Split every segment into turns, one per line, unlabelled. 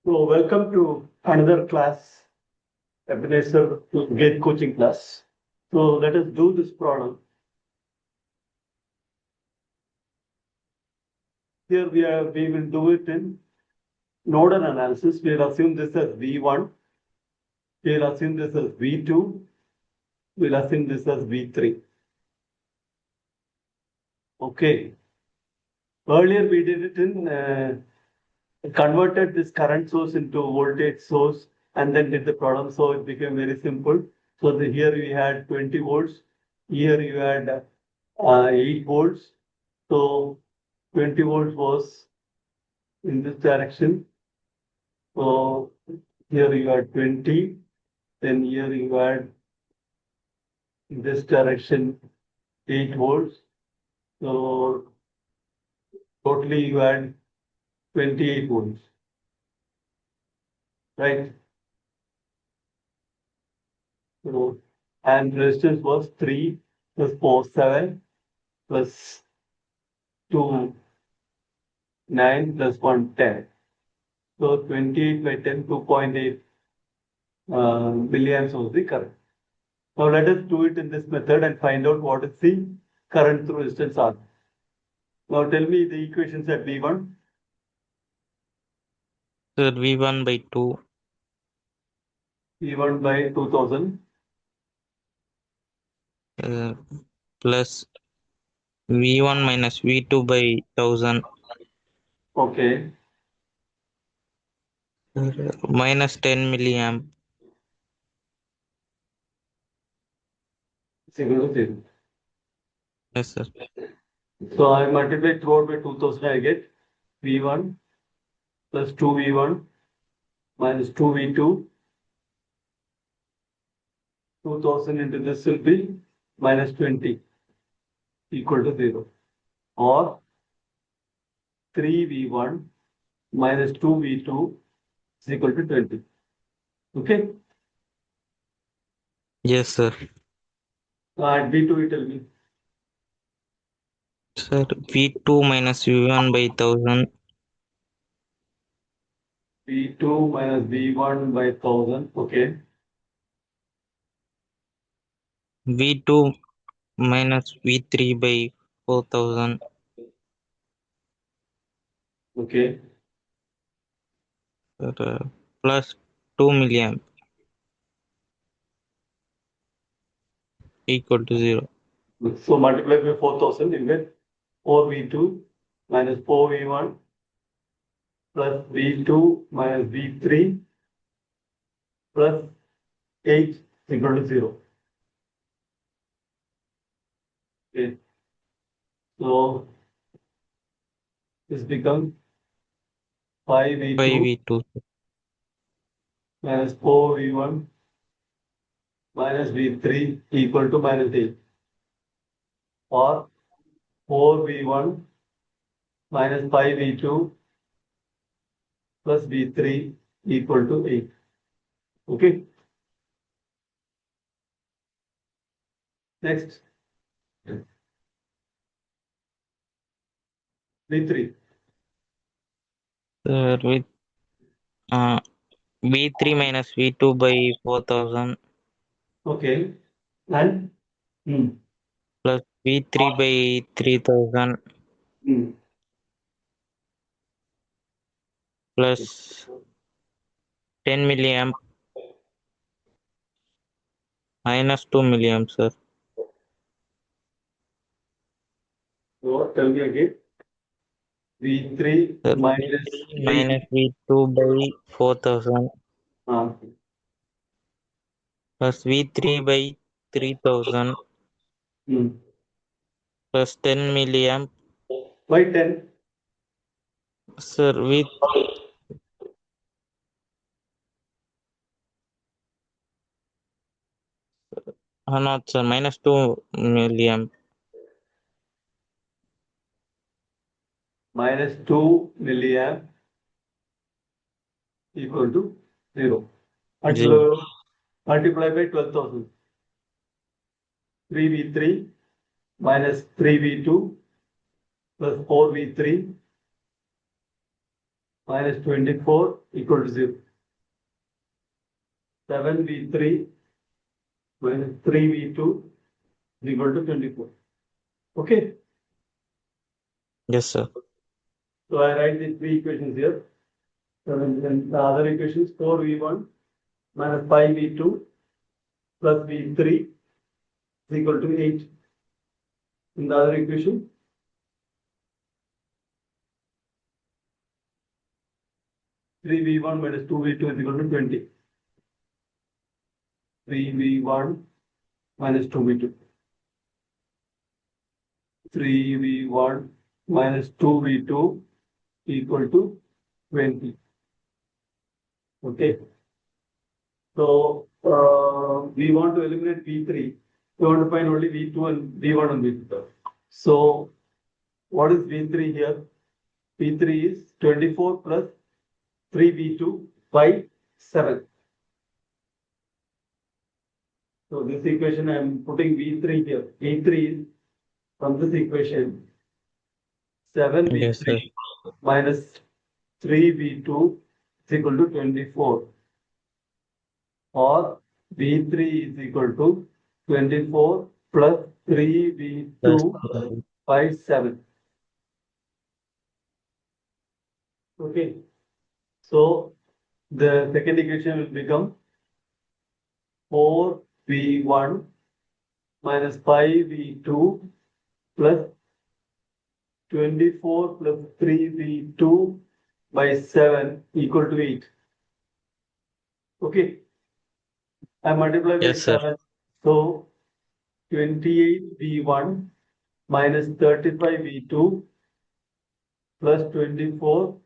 So welcome to another class, Ebenezer Gate coaching class. So let us do this problem. Here we will do it in nodal analysis. We'll assume this as V1. We'll assume this as V2. We'll assume this as V3. Okay. Earlier we did it in converted this current source into voltage source and then did the problem. So it became very simple. So here we had 20 volts. Here you had 8 volts. So 20 volts was in this direction. So here you had 20. Then here you had in this direction 8 volts. So totally you had 28 volts. Right? So, and resistance was 3 plus 4, 7 plus 2, 9 plus 1, 10. So 28 by 10, 2.8 milliamps was the current. Now let us do it in this method and find out what is the current through resistance R. Now tell me the equations at V1.
Sir, V1 by 2.
V1 by 2000.
Plus V1 minus V2 by 1000.
Okay.
Minus 10 milliamp.
It's equal to 0.
Yes, sir.
So I multiply throughout by 2000. I get V1 plus 2V1 minus 2V2. 2000 into this will be minus 20 equal to 0. Or 3V1 minus 2V2 is equal to 20. Okay.
Yes, sir.
At V2 you tell me.
Sir, V2 minus V1 by 1000.
V2 minus V1 by 1000. Okay.
V2 minus V3 by 4000.
Okay.
Plus 2 milliamp equal to 0.
So multiply by 4000, you get 4V2 minus 4V1 plus V2 minus V3 plus 8 is equal to 0. Okay. So this becomes 5V2
5V2.
minus 4V1 minus V3 equal to minus 8. Or 4V1 minus 5V2 plus V3 equal to 8. Okay. Next. V3.
Sir, with V3 minus V2 by 4000
Okay. And
plus V3 by 3000 plus 10 milliamp minus 2 milliamp, sir.
So tell me again. V3
Sir,
minus
V3
8.
minus V2 by 4000
Uh,
plus V3 by 3000
hmm.
plus 10 milliamp.
Why 10?
Sir, with not sir, minus 2 milliamp.
Minus 2 milliamp equal to 0.
Zero.
Multiply by 12,000. 3V3 minus 3V2 plus 4V3 minus 24 equal to 0. 7v3 minus 3v2 is equal to 24. Okay.
Yes, sir.
So I write the three equations here. So then the other equations 4v1 minus 5v2 plus v3 is equal to 8. In the other equation, 3v1 minus 2v2 is equal to 20. 3v1 minus 2v2. 3v1 minus 2v2 equal to 20. Okay. So we want to eliminate v3. We want to find only v2 and v1 and v2. So what is v3 here? v3 is 24 plus 3v2 by 7. So this equation I am putting v3 here. v3 is from this equation 7v3
Yes, sir.
minus 3v2 is equal to 24. Or v3 is equal to 24 plus 3v2
Plus,
by 7. Okay. So the second equation will become 4v1 minus 5v2 plus 24 plus 3v2 by 7 equal to 8. Okay. I multiply by
yes, sir.
7. So 28v1 minus 35v2 plus 24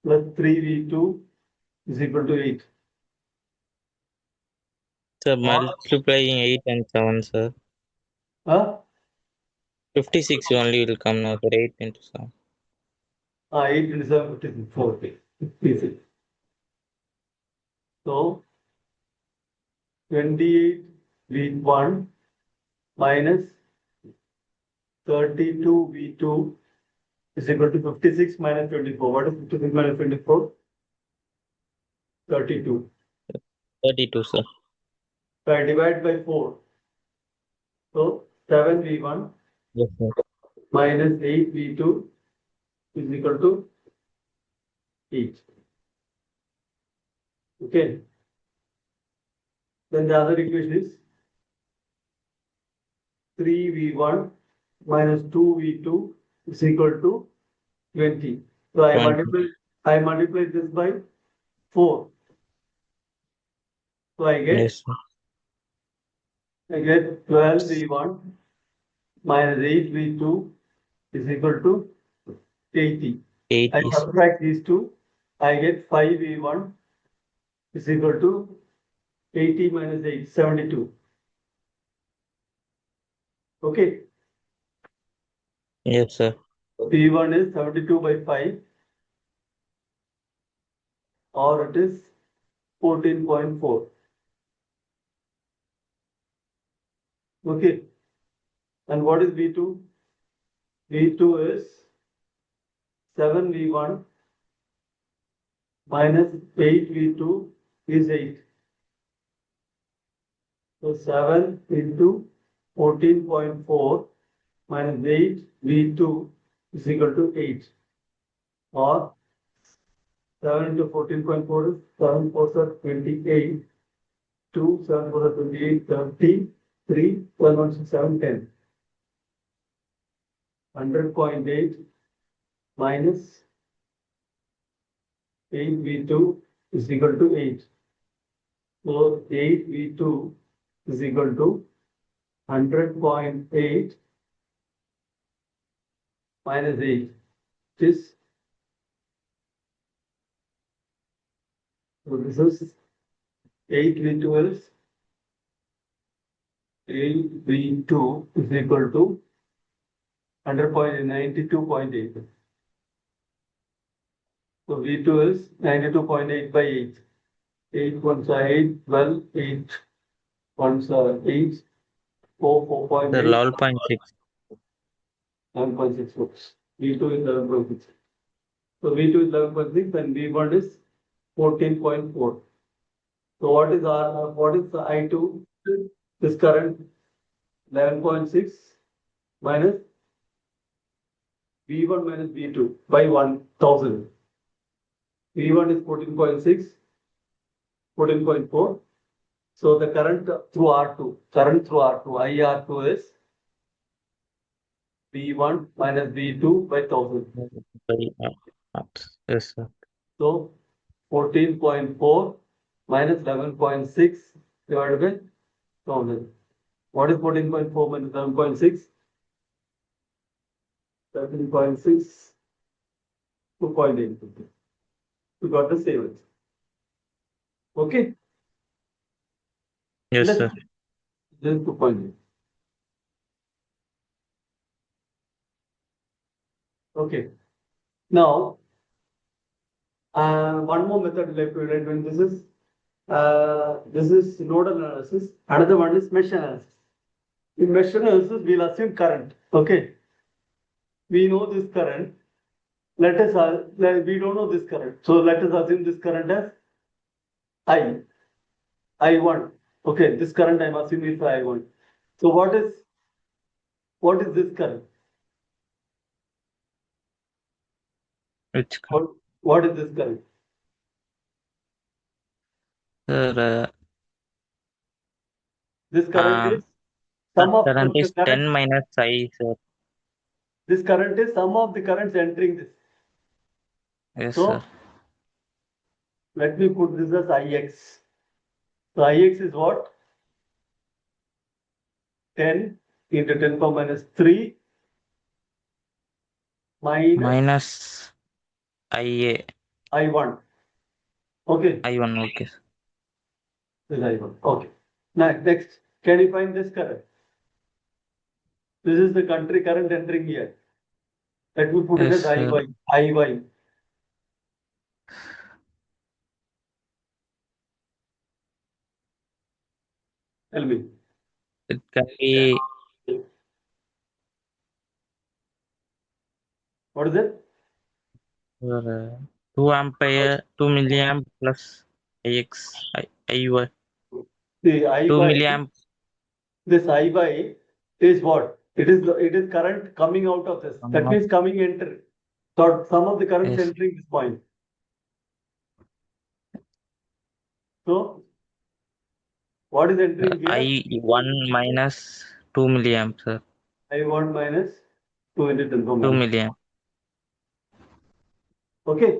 plus 3v2 is equal to 8.
Sir, multiplying 8 and 7, sir.
Huh?
56 only will come now, sir. 8 into 7.
8 into 7, 56. Okay. 56. So 28v1 minus 32v2 is equal to 56 minus 24. What is 56 minus 24? 32.
32, sir.
So I divide by 4. So 7v1
Yes, sir.
minus 8v2 is equal to 8. Okay. Then the other equation is 3v1 minus 2v2 is equal to 20. So
20.
I multiply this by 4. So I
Yes, sir.
get 12v1 minus 8v2 is equal to 80.
8
I
is
subtract these two. I get 5v1 is equal to 80 minus 8, 72. Okay.
yes, sir.
V1 is 72 by 5 or it is 14.4. Okay. And what is V2? V2 is 7v1 minus 8v2 is 8. So 7 into 14.4 minus 8v2 is equal to 8. Or 7 into 14.4 is 7 4 are 28. 2, 7 4 are 28, 30, 3, 12, 1, 6, 7, 10. 100.8 minus 8v2 is equal to 8. So 8v2 is equal to 100.8 minus 8, which is, so this is 8v2 is 8v2 is equal to 100.92.8. So V2 is 92.8 by 8. 8 ones are 8, 12, 8 ones are 8, 4,
Sir,
4.8,
11.6. 7.6.
7.6 books. V2 is 7.6. So V2 is 11.6 and V1 is 14.4. So what is the I2? This current 11.6 minus V1 minus V2 by 1000. V1 is 14.6, 14.4. So the current through R2, IR2 is V1 minus V2 by 1000.
Yes, sir.
So 14.4 minus 11.6 divided by 1000. What is 14.4 minus 11.6? 13.6, 2.8. We got the same answer. Okay,
Yes,
let's
sir.
then 2.8. Okay, now one more method like to write when this is nodal analysis. Another one is mesh analysis. In mesh analysis, we'll assume current. Okay, we know this current. We don't know this current. So let us assume this current as I, I1. Okay, this current I'm assuming is I1. So what is this current?
Which
What is this current?
sir?
This current is
The
sum of
current
the
is 10
current.
minus I, sir.
This current is sum of the currents entering this.
Yes, sir.
So let me put this as Ix. So Ix is what? 10 into 10 power minus 3 minus
Minus IA.
I1. Okay,
I1, okay.
this is I1. Okay. Now, next, can you find this current? This is the country current entering here. Let me put it
Yes,
as
sir.
IY. IY. Tell me.
It can be
What is it?
uh, 2 ampere, 2 milliamp plus IX, IY.
The
2
IY.
milliamp.
This IY is what? It is current coming out of this. That
Not,
means coming enter. So some of the currents
yes.
entering this point. So what is entering here?
I1 minus 2 milliamp, sir.
I1 minus 2 into 10 power
2
minus.
milliamp.
Okay.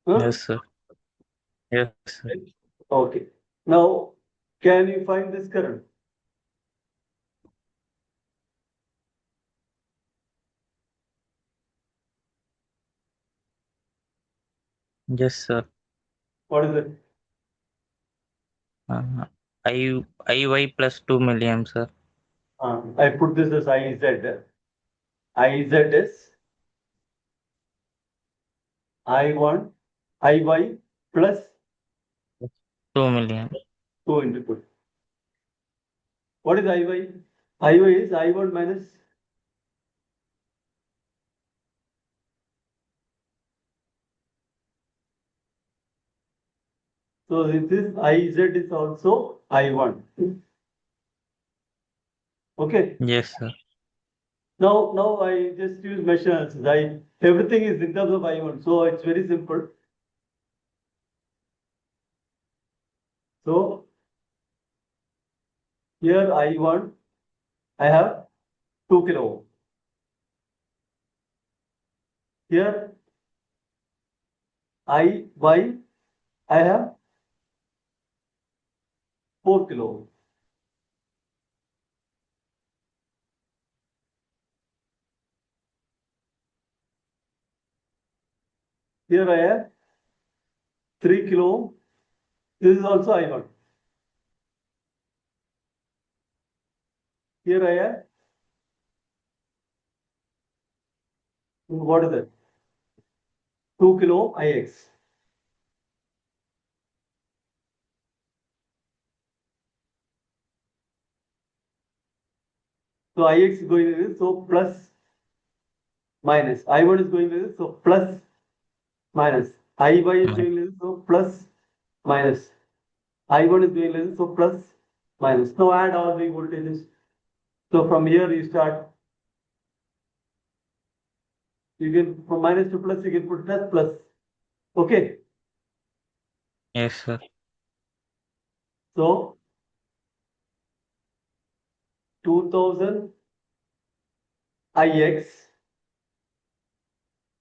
Huh?
Yes, sir. Yes, sir.
Okay. Now, can you find this current?
Yes, sir.
What is it?
Uh, IY plus 2 milliamp, sir.
I put this as IZ. IZ is I1, IY plus
2 milliamp.
2 into 2. What is IY? IY is I1 minus. So this is IZ is also I1. Okay.
Yes, sir.
Now I just use mesh analysis. Everything is in terms of I1. So it's very simple. So here I1, I have 2 kilo ohm. Here IY, I have 4 kilo ohm. Here I have 3 kilo ohm. This is also I1. Here I have, what is that? 2 kilo ohm IX. So IX is going to be so plus minus. I1 is going like this, so plus minus. Iy is
minus.
going like this, so plus minus. I1 is going like this, so plus minus. Now add all the voltages. So from here you start. You can from minus to plus, you can put plus plus. Okay.
Yes, sir.
So 2000 Ix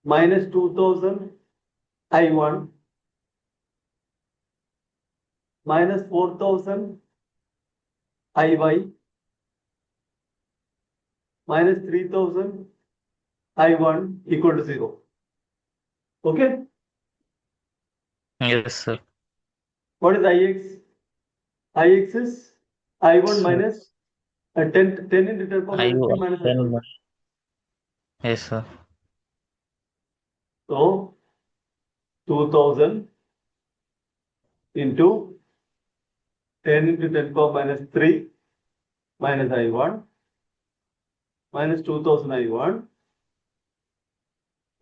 minus 2000 I1 minus 4000 Iy minus 3000 I1 equal to 0. Okay.
Yes, sir.
What is Ix? Ix is I1
So,
minus 10 into 10 power
I
minus 3 minus
then
I1.
yes, sir.
So 2000 into 10 into 10 power minus 3 minus I1 minus 2000 I1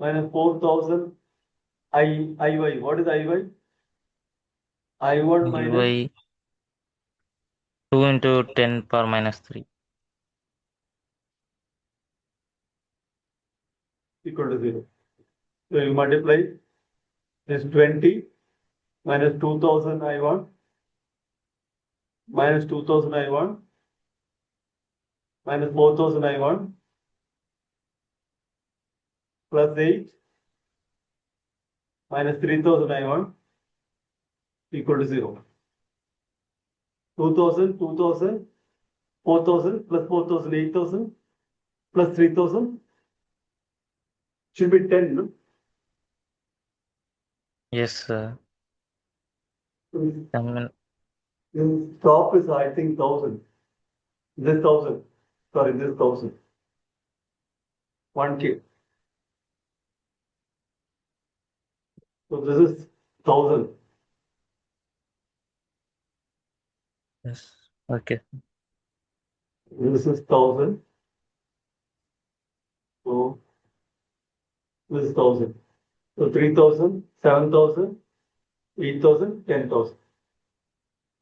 minus 4000 Iy. What is Iy? I1 minus
Ui 2 into 10 power minus 3.
equal to 0. So you multiply this 20 minus 2000 I1 minus 2000 I1 minus 4000 I1 plus 8 minus 3000 I1 equal to 0. 2000, 2000, 4000 plus 4000, 8000 plus 3000 should be 10. No?
Yes, sir. I mean,
This top is, I think, 1000. This 1000. Sorry, this 1000. 1K. So this is 1000.
yes. Okay.
This is 1000. So this is 1000. So 3000, 7000, 8000, 10,000.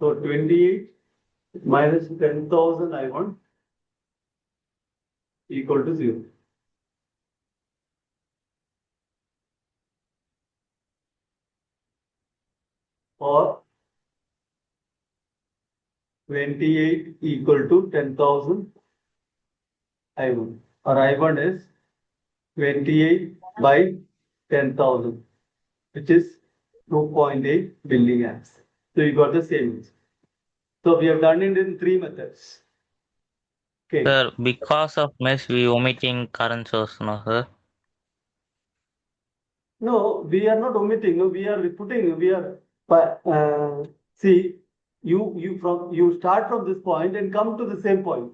So 28 minus 10,000 I want equal to 0. Or 28 equal to 10,000 I1. Or I1 is 28 by 10,000, which is 2.8 milliamps. So you got the same answer. So we have done it in 3 methods. Okay.
Sir, because of mesh, we omitting current source, no, sir.
No, we are not omitting. No, we are putting. We are. See, you start from this point and come to the same point.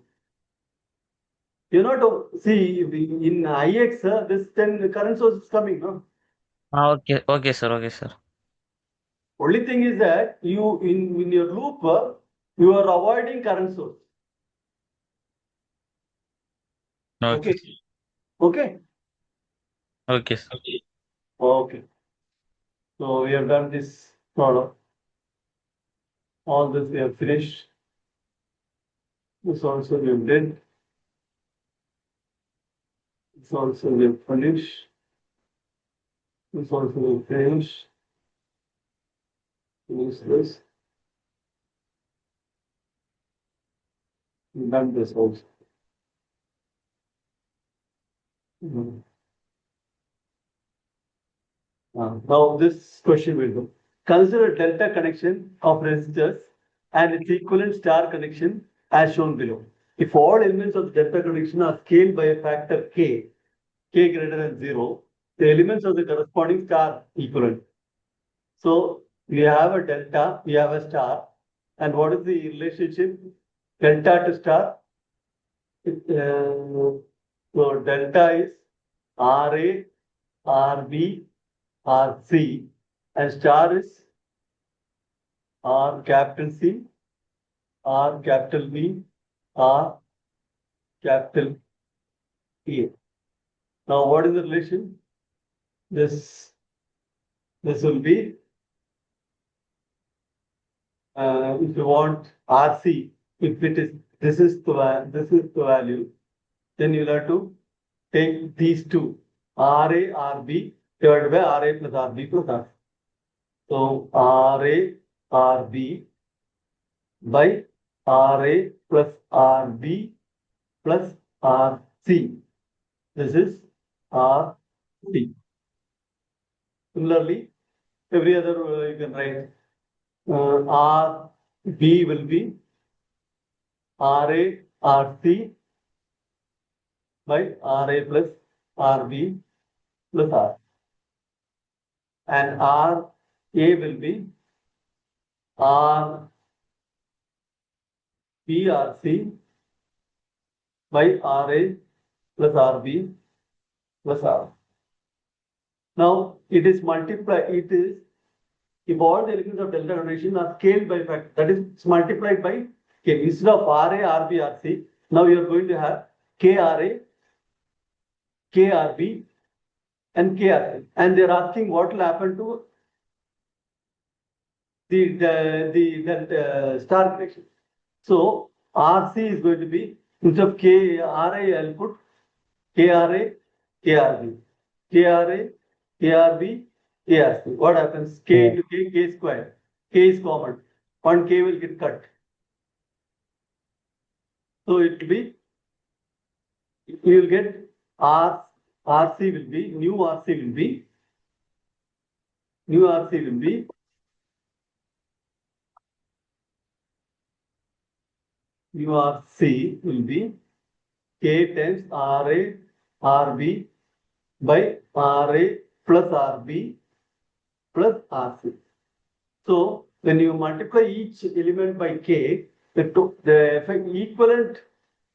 You know to see in IX this 10 current source is coming. No?
Okay, okay, sir. Okay, sir.
Only thing is that you in your loop you are avoiding current source.
Okay,
Okay. Okay.
okay, sir.
Okay. So we have done this problem. All this we have finished. This also we have did. This also we have finished. This also we have finished. Finish this. Done this also. Mhm. Now this question will go. Consider delta connection of resistors and its equivalent star connection as shown below. If all elements of the delta connection are scaled by a factor k greater than 0, the elements of the corresponding star equivalent. So we have a delta, we have a star, and what is the relationship? Delta to star. So delta is RA, RB, RC, and star is R capital C, R capital B, R capital A. Now, what is the relation? This will be, if you want RC, if it is, this is the value, then you'll have to take these two, RA, RB divided by RA plus RB plus RC. So RA, RB by RA plus RB plus RC. This is RC. Similarly, every other you can write RB will be RA, RC by RA plus RB plus R. And RA will be RBRC by RA plus RB plus R. Now it is multiplied, if all the elements of delta conjugation are scaled by factor, that is it's multiplied by K. Instead of RA, RB, RC, now you are going to have KRA, KRB, and KRC. And they are asking what will happen to the star connection. So RC is going to be, instead of KRA, I'll put KRA, KRB, KRA, KRB, KRC. What happens? K into K, K squared. K is common. One K will get cut. So it will be, you will get RC will be, new RC will be K times RA, RB by RA plus RB plus RC. So when you multiply each element by K, the effect equivalent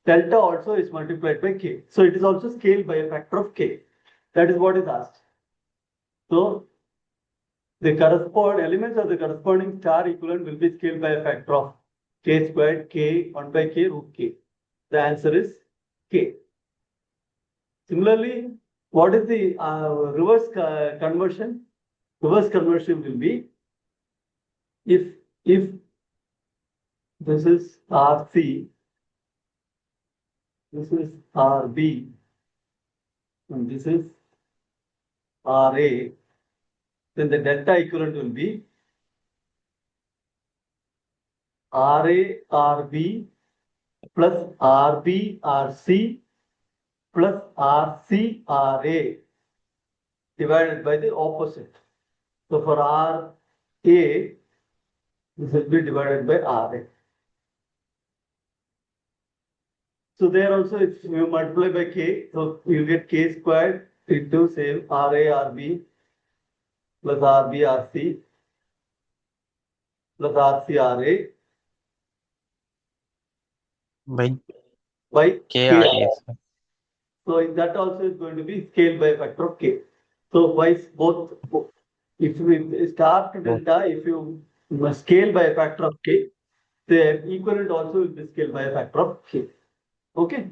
delta also is multiplied by K. So it is also scaled by a factor of K. That is what is asked. So the corresponding elements of the corresponding star equivalent will be scaled by a factor of K squared, K, 1 by K root K. The answer is K. Similarly, what is the reverse conversion? Reverse conversion will be, if this is RC, this is RB, and this is RA, then the delta equivalent will be RA, RB plus RB, RC plus RC, RA divided by the opposite. So for RA, this will be divided by RA. So there also, if you multiply by K, so you get K squared into same RA, RB plus RB, RC plus RC, RA by
KRA.
So that also is going to be scaled by a factor of K. So both, if we start to delta, if you scale by a factor of K, the equivalent also will be scaled by a factor of K. Okay.